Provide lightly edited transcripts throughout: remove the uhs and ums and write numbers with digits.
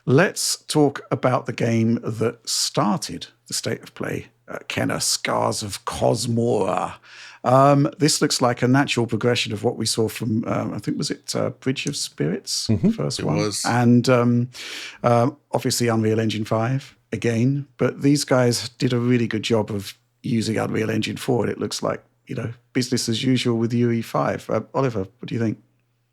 Let's talk about the game that started the state of play, Kenna, Scars of Kosmora. This looks like a natural progression of what we saw from, I think, was it Bridge of Spirits, the first It one? was. And obviously Unreal Engine 5 again. But these guys did a really good job of using Unreal Engine 4. It looks like, business as usual with UE5. Oliver, what do you think?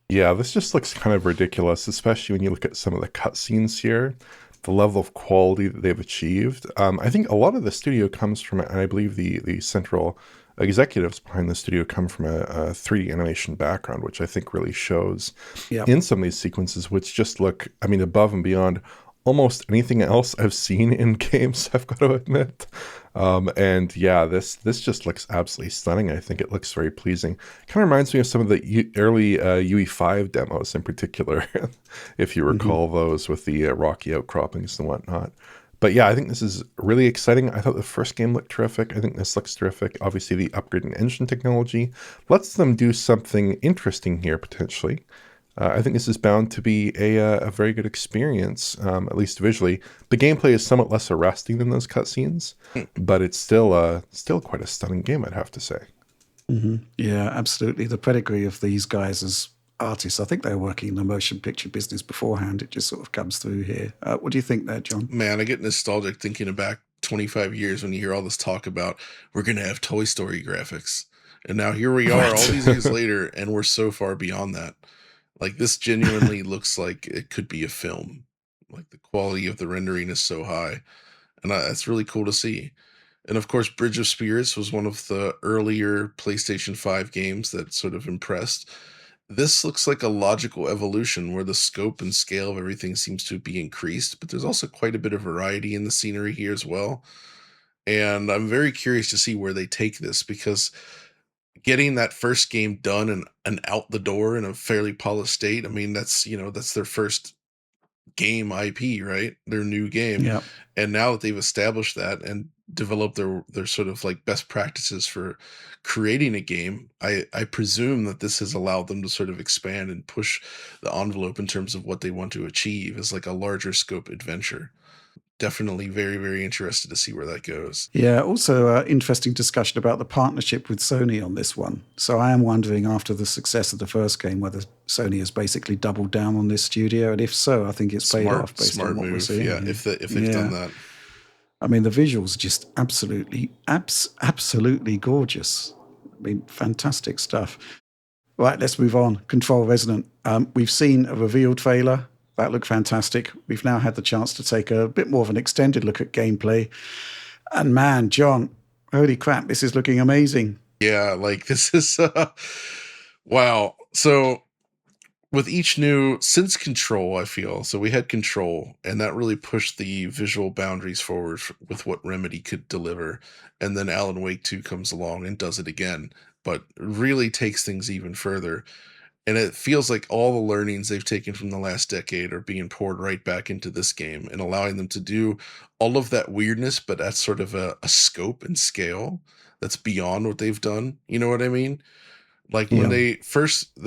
Yeah, this just looks kind of ridiculous, especially when you look at some of the cutscenes here, the level of quality that they've achieved. I think a lot of the studio comes from, and I believe the central executives behind the studio come from a 3D animation background, which I think really shows in some of these sequences, which just look, I mean, above and beyond almost anything else I've seen in games, I've got to admit. And yeah, this just looks absolutely stunning. I think it looks very pleasing. Kind of reminds me of some of the early UE5 demos in particular, if you recall those with the rocky outcroppings and whatnot. But yeah, I think this is really exciting. I thought the first game looked terrific. I think this looks terrific. Obviously, the upgrade in engine technology lets them do something interesting here, potentially. I think this is bound to be a very good experience, at least visually. The gameplay is somewhat less arresting than those cutscenes, but it's still quite a stunning game, I'd have to say. Yeah, absolutely. The pedigree of these guys as artists, I think they were working in the motion picture business beforehand. It just sort of comes through here. What do you think there, John? Man, I get nostalgic thinking back 25 years when you hear all this talk about we're going to have Toy Story graphics. And now here we are all these years later, and we're so far beyond that. Like, this genuinely looks like it could be a film. Like, the quality of the rendering is so high. And that's really cool to see. And of course, Bridge of Spirits was one of the earlier PlayStation 5 games that sort of impressed. This looks like a logical evolution where the scope and scale of everything seems to be increased, but there's also quite a bit of variety in the scenery here as well. And I'm very curious to see where they take this, because getting that first game done and out the door in a fairly polished state, I mean, that's their first game IP, right? Their new game. Yeah. And now that they've established that and developed their sort of like best practices for creating a game, I presume that this has allowed them to sort of expand and push the envelope in terms of what they want to achieve as like a larger scope adventure. Definitely very, very interested to see where that goes. Yeah, also interesting discussion about the partnership with Sony on this one. So I am wondering, after the success of the first game, whether Sony has basically doubled down on this studio, and if so, I think it's paid off based on what we're seeing. Yeah, if they've done that. I mean, the visuals are just absolutely gorgeous. I mean, fantastic stuff. Right, let's move on. Control Resonant. We've seen a revealed trailer. That looked fantastic. We've now had the chance to take a bit more of an extended look at gameplay. And man, John, holy crap, this is looking amazing. Yeah, like this is wow. So with each new, since Control, I feel, so we had Control, and that really pushed the visual boundaries forward with what Remedy could deliver. And then Alan Wake 2 comes along and does it again, but really takes things even further. And it feels like all the learnings they've taken from the last decade are being poured right back into this game and allowing them to do all of that weirdness, but at sort of a scope and scale that's beyond what they've done. You know what I mean? Like when they first,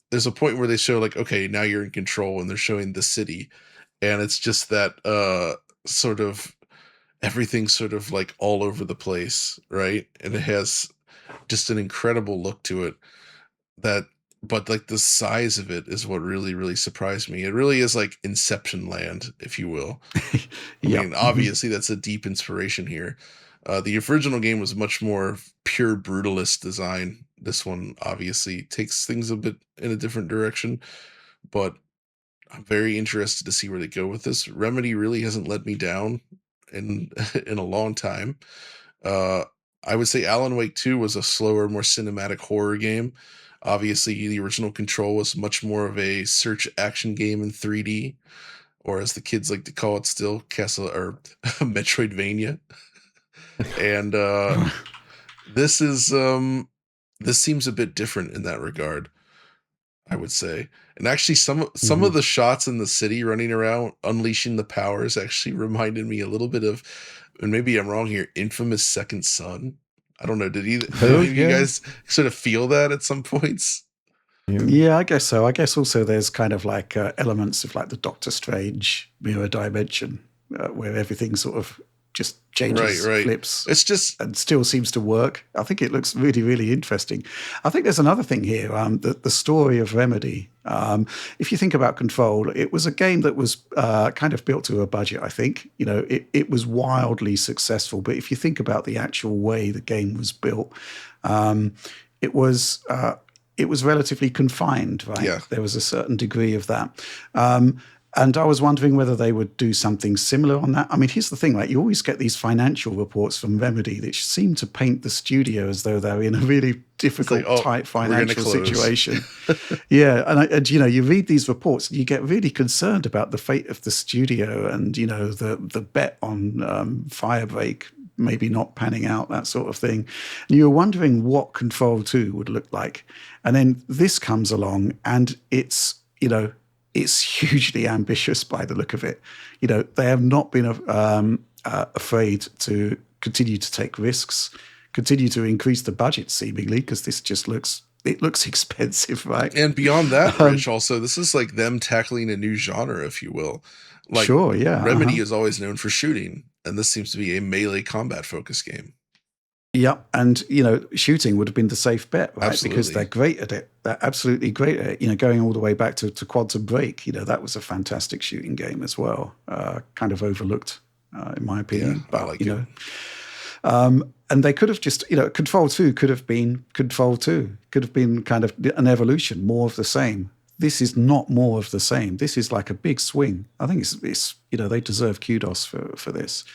there's a point where they show like, okay, now you're in control, and they're showing the city, and it's just that sort of everything sort of like all over the place, right? And it has just an incredible look to it that, but like the size of it is what really, really surprised me. It really is like Inception land, if you will. I mean, obviously that's a deep inspiration here. The original game was much more pure brutalist design. This one obviously takes things a bit in a different direction, but I'm very interested to see where they go with this. Remedy really hasn't let me down in in a long time. I would say Alan Wake 2 was a slower, more cinematic horror game. Obviously, the original Control was much more of a search action game in 3D, or as the kids like to call it still, Castle or Metroidvania. And this is this seems a bit different in that regard, I would say. And actually some of the shots in the city running around unleashing the powers actually reminded me a little bit of, and maybe I'm wrong here, Infamous Second Son. I don't know. Did any of you guys sort of feel that at some points? Yeah, I guess so. I guess also there's kind of like elements of like the Doctor Strange mirror dimension where everything sort of just changes, Right. flips, It's just and still seems to work. I think it looks really, really interesting. I think there's another thing here, the story of Remedy. If you think about Control, it was a game that was kind of built to a budget, I think. You know, it was wildly successful. But if you think about the actual way the game was built, um, it was... it was relatively confined, right? yeah. There was a certain degree of that. And I was wondering whether they would do something similar on that. I mean, here's the thing, right? You always get these financial reports from Remedy that seem to paint the studio as though they're in a really difficult, tight financial situation. Yeah, and you know, you read these reports, and you get really concerned about the fate of the studio, and you know, the bet on Firebreak maybe not panning out, that sort of thing. And you're wondering what Control 2 would look like. And then this comes along, and it's, you know, it's hugely ambitious by the look of it. You know, they have not been afraid to continue to take risks, continue to increase the budget seemingly, because this just looks expensive, right? And beyond that, Rich, also this is like them tackling a new genre, if you will. Like Sure, yeah. Remedy is always known for shooting, and this seems to be a melee combat focused game. Yeah, and you know, shooting would have been the safe bet, right? Absolutely. Because they're great at it. They're absolutely great at it. You know, going all the way back to Quantum Break, you know, that was a fantastic shooting game as well. Kind of overlooked, in my opinion. Yeah, but I like you it. know, and they could have just, you know, Control 2 could have been Control 2, could have been kind of an evolution, more of the same. This is not more of the same. This is like a big swing. I think it's you know, they deserve kudos for this.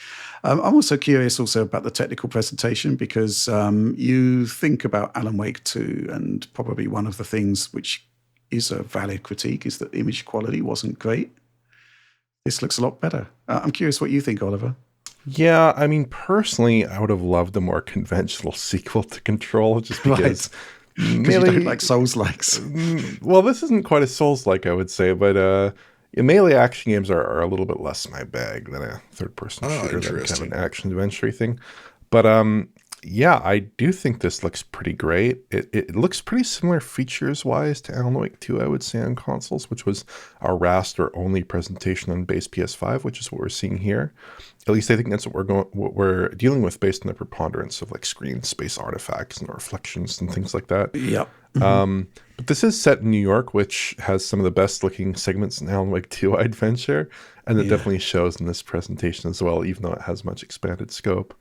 I'm also curious also about the technical presentation, because you think about Alan Wake 2, and probably one of the things which is a valid critique is that image quality wasn't great. This looks a lot better. I'm curious what you think, Oliver. Yeah, I mean, personally, I would have loved a more conventional sequel to Control, just because Because you don't like Souls-likes. Well, this isn't quite a Souls-like, I would say, but melee action games are a little bit less my bag than a third-person shooter, than kind of an action-adventure thing. But yeah, I do think this looks pretty great. It looks pretty similar features-wise to Alan Wake 2, I would say, on consoles, which was a raster-only presentation on base PS5, which is what we're seeing here. At least I think that's what we're dealing with based on the preponderance of like screen space artifacts and reflections and things like that. Yep. But this is set in New York, which has some of the best looking segments in Alan Wake 2, I'd venture. And it definitely shows in this presentation as well, even though it has much expanded scope.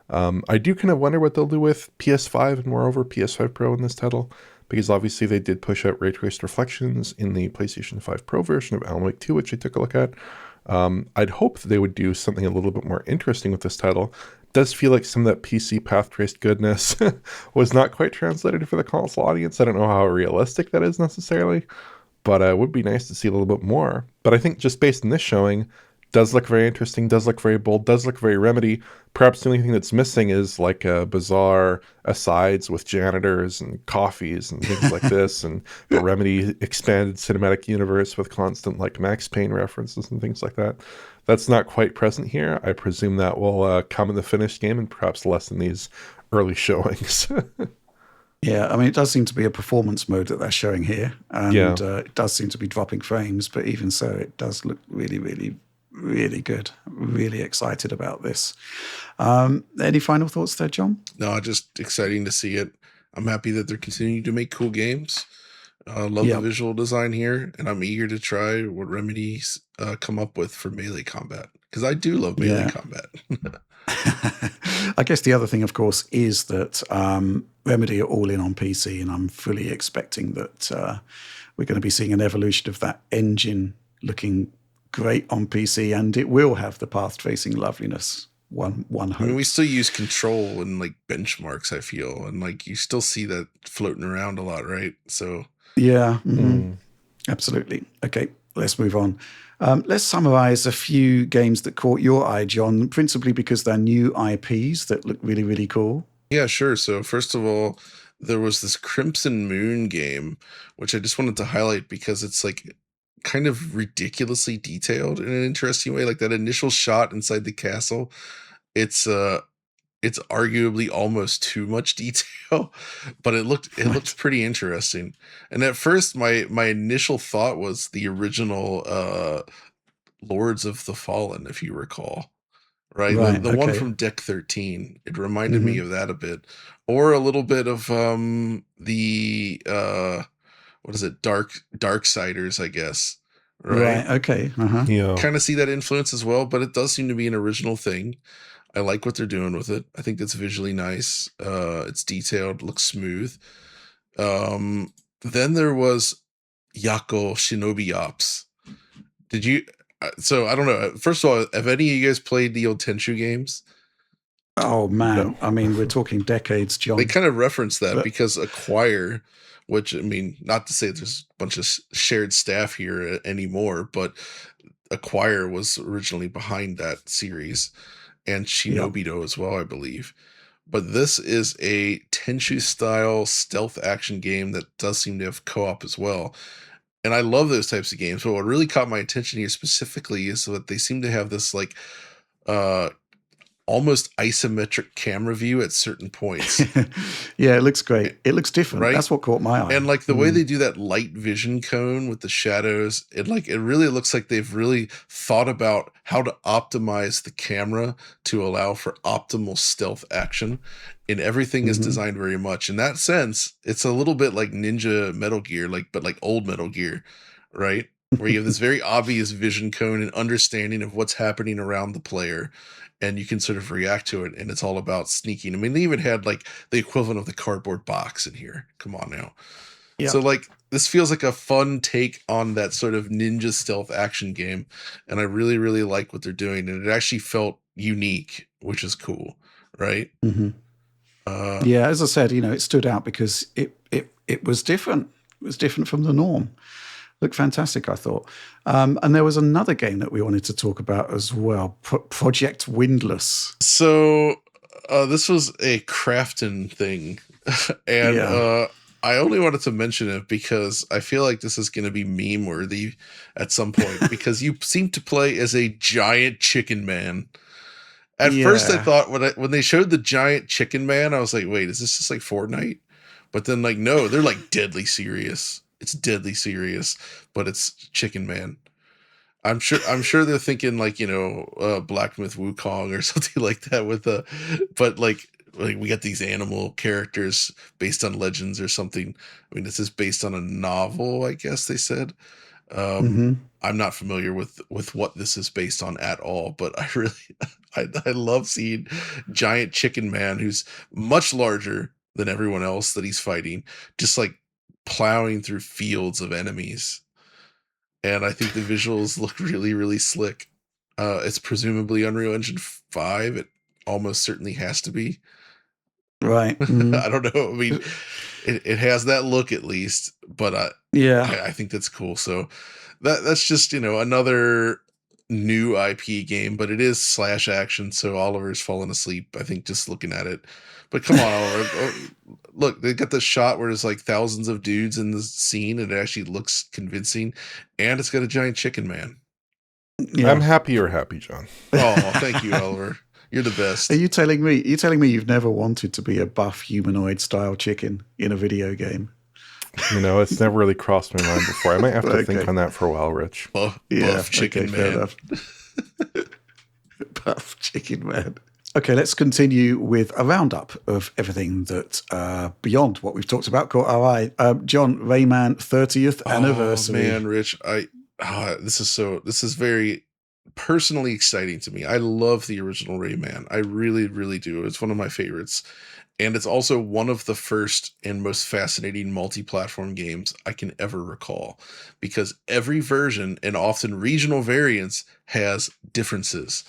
I do kind of wonder what they'll do with PS5 and moreover PS5 Pro in this title, because obviously they did push out ray traced reflections in the PlayStation 5 Pro version of Alan Wake 2, which I took a look at. I'd hope that they would do something a little bit more interesting with this title. It does feel like some of that PC path traced goodness was not quite translated for the console audience. I don't know how realistic that is necessarily, but it would be nice to see a little bit more. But I think just based on this showing, does look very interesting, does look very bold, does look very Remedy. Perhaps the only thing that's missing is like bizarre asides with janitors and coffees and things like this, and the Remedy expanded cinematic universe with constant like Max Payne references and things like that. That's not quite present here. I presume that will come in the finished game and perhaps less in these early showings. Yeah, I mean, it does seem to be a performance mode that they're showing here, and it does seem to be dropping frames, but even so, it does look really, really, really good. Really excited about this. Any final thoughts there, John? No, just exciting to see it. I'm happy that they're continuing to make cool games. Love the visual design here, and I'm eager to try what Remedy's come up with for melee combat, because I do love melee combat. I guess the other thing, of course, is that Remedy are all in on PC, and I'm fully expecting that we're going to be seeing an evolution of that engine looking great on PC, and it will have the path tracing loveliness. One hopes. I mean, we still use control and like benchmarks, I feel, and like you still see that floating around a lot, right? So yeah, absolutely. Okay, let's move on. Let's summarize a few games that caught your eye, John, principally because they're new IPs that look really, really cool. Yeah, sure. So first of all, there was this Crimson Moon game, which I just wanted to highlight because it's like kind of ridiculously detailed in an interesting way. Like that initial shot inside the castle, it's it's arguably almost too much detail, but it looked pretty interesting. And at first, my initial thought was the original Lords of the Fallen, if you recall. Right, the Right. the one Okay. from Deck 13. It reminded me Hmm. of that a bit, or a little bit of the what is it, Darksiders, I guess. Right, Right. Okay. Uh-huh. Yeah. kind of see that influence as well, but it does seem to be an original thing. I like what they're doing with it. I think it's visually nice. It's detailed, looks smooth. Then there was Yako Shinobi Ops. Did you? So I don't know. First of all, have any of you guys played the old Tenchu games? Oh man. No. I mean, we're talking decades, They John. kind of reference that But because Acquire, which I mean, not to say there's a bunch of shared staff here anymore, but Acquire was originally behind that series, and yeah. Shinobido as well, I believe. But this is a Tenchu style stealth action game that does seem to have co-op as well. And I love those types of games. But what really caught my attention here specifically is that they seem to have this like uh almost isometric camera view at certain points. Yeah, it looks great. It looks different. Right? That's what caught my eye. And like the way they do that light vision cone with the shadows, it really looks like they've really thought about how to optimize the camera to allow for optimal stealth action. And everything is Hmm. designed very much. In that sense, it's a little bit like Ninja Metal Gear, but like old Metal Gear, right? Where you have this very obvious vision cone and understanding of what's happening around the player, and you can sort of react to it, and it's all about sneaking. I mean, they even had like the equivalent of the cardboard box in here. Come on now. Yeah. So like this feels like a fun take on that sort of ninja stealth action game, and I really really like what they're doing, and it actually felt unique, which is cool, right? Hmm. Uh Yeah, as I said, it stood out because it was different. It was different from the norm. Looked fantastic, I thought. And there was another game that we wanted to talk about as well, Project Windless. so this was a Crafton thing, and Yeah. I only wanted to mention it because I feel like this is going to be meme worthy at some point because you seem to play as a giant chicken man. At first, I Yeah. thought when they showed the giant chicken man, I was like, "Wait, is this just like Fortnite?" But then, like, no, they're like deadly serious. It's deadly serious, but it's Chicken Man. I'm sure they're thinking like Black Myth Wukong or something like that but like we got these animal characters based on legends or something. I mean, this is based on a novel, I guess they said. Um, Hmm. I'm not familiar with what this is based on at all, but I really I love seeing giant chicken man who's much larger than everyone else that he's fighting, just like plowing through fields of enemies. And I think the visuals look really really slick. It's presumably Unreal Engine 5. It almost certainly has to be. Right. Mm. I don't know. I mean, it has that look at least, but Yeah. I think that's cool. So that's just another new IP game, but it is slash action. So Oliver's fallen asleep, I think, just looking at it. But come on, Oliver. Look, they got the shot where there's like thousands of dudes in the scene, and it actually looks convincing, and it's got a giant chicken man. I'm Yeah. happy you're happy, John. Oh, thank you, Oliver. You're the Are best. you telling me? Are you telling me you've never wanted to be a buff humanoid style chicken in a video game? It's never really crossed my mind before. I might have to think Okay. on that for a while, Rich. Buff Okay. chicken Fair man. enough. Buff chicken man. Okay, let's continue with a roundup of everything that beyond what we've talked about caught our eye. John, Rayman 30th Oh anniversary. man, Rich, this is very personally exciting to me. I love the original Rayman. I really, really do. It's one of my favorites. And it's also one of the first and most fascinating multi-platform games I can ever recall. Because every version and often regional variants has differences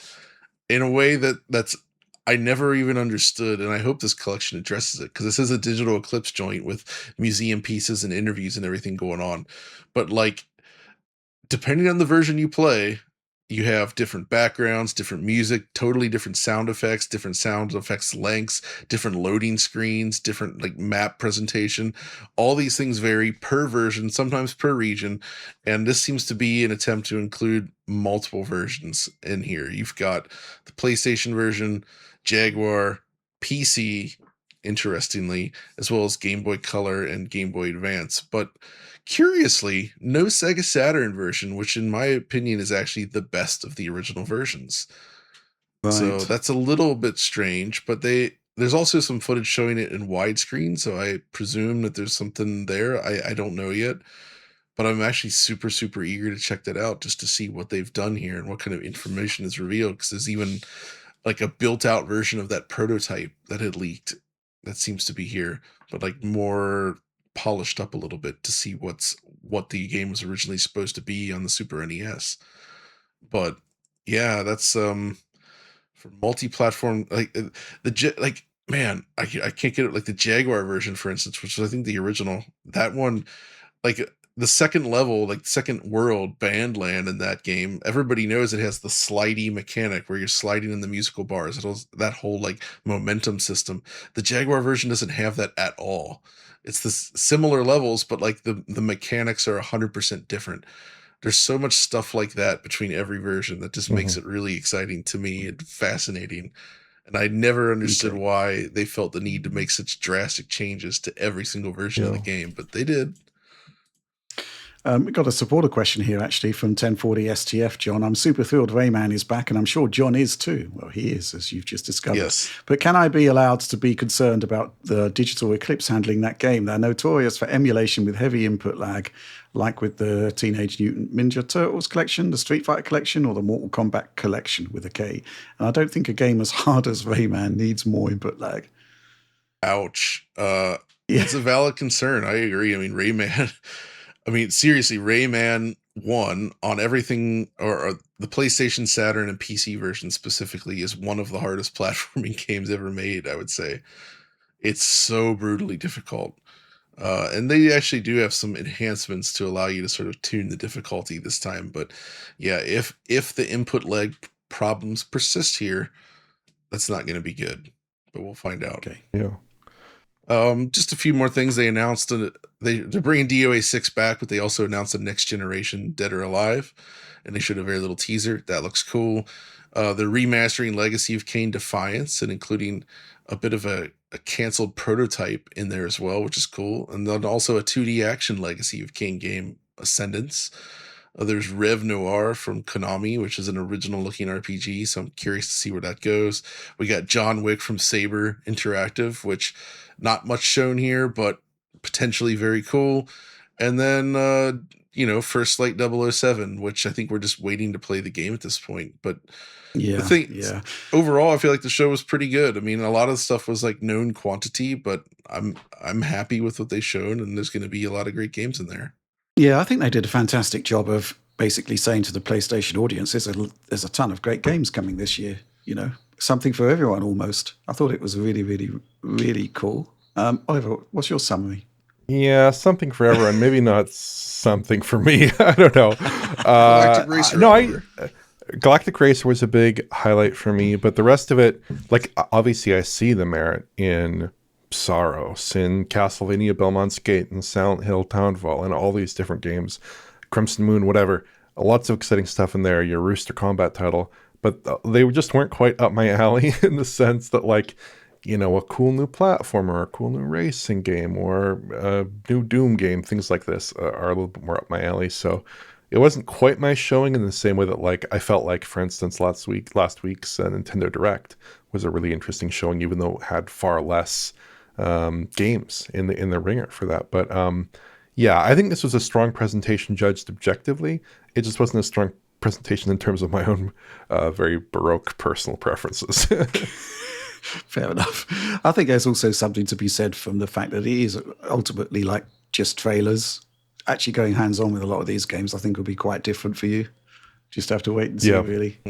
in a way that's I never even understood, and I hope this collection addresses it because this is a digital eclipse joint with museum pieces and interviews and everything going on. But like depending on the version you play, you have different backgrounds, different music, totally different sound effects lengths, different loading screens, different like map presentation. All these things vary per version, sometimes per region, and this seems to be an attempt to include multiple versions in here. You've got the PlayStation version, Jaguar, PC, interestingly, as well as Game Boy Color and Game Boy Advance. But curiously, no Sega Saturn version, which in my opinion is actually the best of the original versions. So Right. that's a little bit strange, but there's also some footage showing it in widescreen, so I presume that there's something there. I don't know yet, but I'm actually super, super eager to check that out just to see what they've done here and what kind of information is revealed, because there's even like a built-out version of that prototype that had leaked that seems to be here, but like more polished up a little bit to see what the game was originally supposed to be on the Super NES. But yeah, that's for multi-platform, like like man, I can't get it, like the Jaguar version, for instance, which was I think the original. That one, like the second level, like the second world, Bandland, in that game, everybody knows it has the slidey mechanic where you're sliding in the musical bars. That whole like momentum system. The Jaguar version doesn't have that at all. It's the similar levels, but like the mechanics are 100% different. There's so much stuff like that between every version that just makes it really exciting to me and fascinating. And I never understood Okay. why they felt the need to make such drastic changes to every single version of the game, but they did. We got a supporter question here, actually, from 1040 STF, John. I'm super thrilled Rayman is back, and I'm sure John is too. Well, he is, as you've just discovered. Yes. But can I be allowed to be concerned about the Digital Eclipse handling that game? They're notorious for emulation with heavy input lag, like with the Teenage Mutant Ninja Turtles collection, the Street Fighter collection, or the Mortal Kombat collection with a K. And I don't think a game as hard as Rayman needs more input lag. Ouch. It's a valid concern. I agree. I mean, Rayman... I mean, seriously, Rayman 1 on everything, or the PlayStation, Saturn, and PC version specifically, is one of the hardest platforming games ever made, I would say. It's so brutally difficult. And they actually do have some enhancements to allow you to sort of tune the difficulty this time. But yeah, if the input lag problems persist here, that's not going to be good. But we'll find out. Okay. Yeah. Just a few more things they announced. They're bringing DOA 6 back, but they also announced a next generation Dead or Alive, and they showed a very little teaser. That looks cool. They're remastering Legacy of Kain Defiance and including a bit of a canceled prototype in there as well, which is cool. And then also a 2D action Legacy of Kain game, Ascendance. There's Rev Noir from Konami, which is an original looking RPG, so I'm curious to see where that goes. We got John Wick from Saber Interactive, which not much shown here, but potentially very cool. And then, First Light 007, which I think we're just waiting to play the game at this point. But overall, I feel like the show was pretty good. I mean, a lot of the stuff was like known quantity, but I'm happy with what they showed, and there's going to be a lot of great games in there. Yeah, I think they did a fantastic job of basically saying to the PlayStation audience, there's a ton of great games coming this year, something for everyone almost. I thought it was really, really, really cool. Oliver, what's your summary? Yeah, something for everyone. Maybe not something for me. I don't know. Galactic Racer. Galactic Racer was a big highlight for me, but the rest of it, like, obviously I see the merit in Saros, in Castlevania Belmont's Gate, and Silent Hill Townfall, and all these different games, Crimson Moon, whatever. Lots of exciting stuff in there, your Rooster Combat title, but they just weren't quite up my alley in the sense that, like, a cool new platformer, a cool new racing game, or a new Doom game, things like this are a little bit more up my alley. So it wasn't quite my showing in the same way that, like, I felt like, for instance, last week's Nintendo Direct was a really interesting showing, even though it had far less games in the ringer for that. But yeah, I think this was a strong presentation judged objectively. It just wasn't a strong presentation in terms of my own very baroque personal preferences. Fair enough. I think there's also something to be said from the fact that it is ultimately like just trailers. Actually going hands-on with a lot of these games, I think, will be quite different for you. Just have to wait and see, really.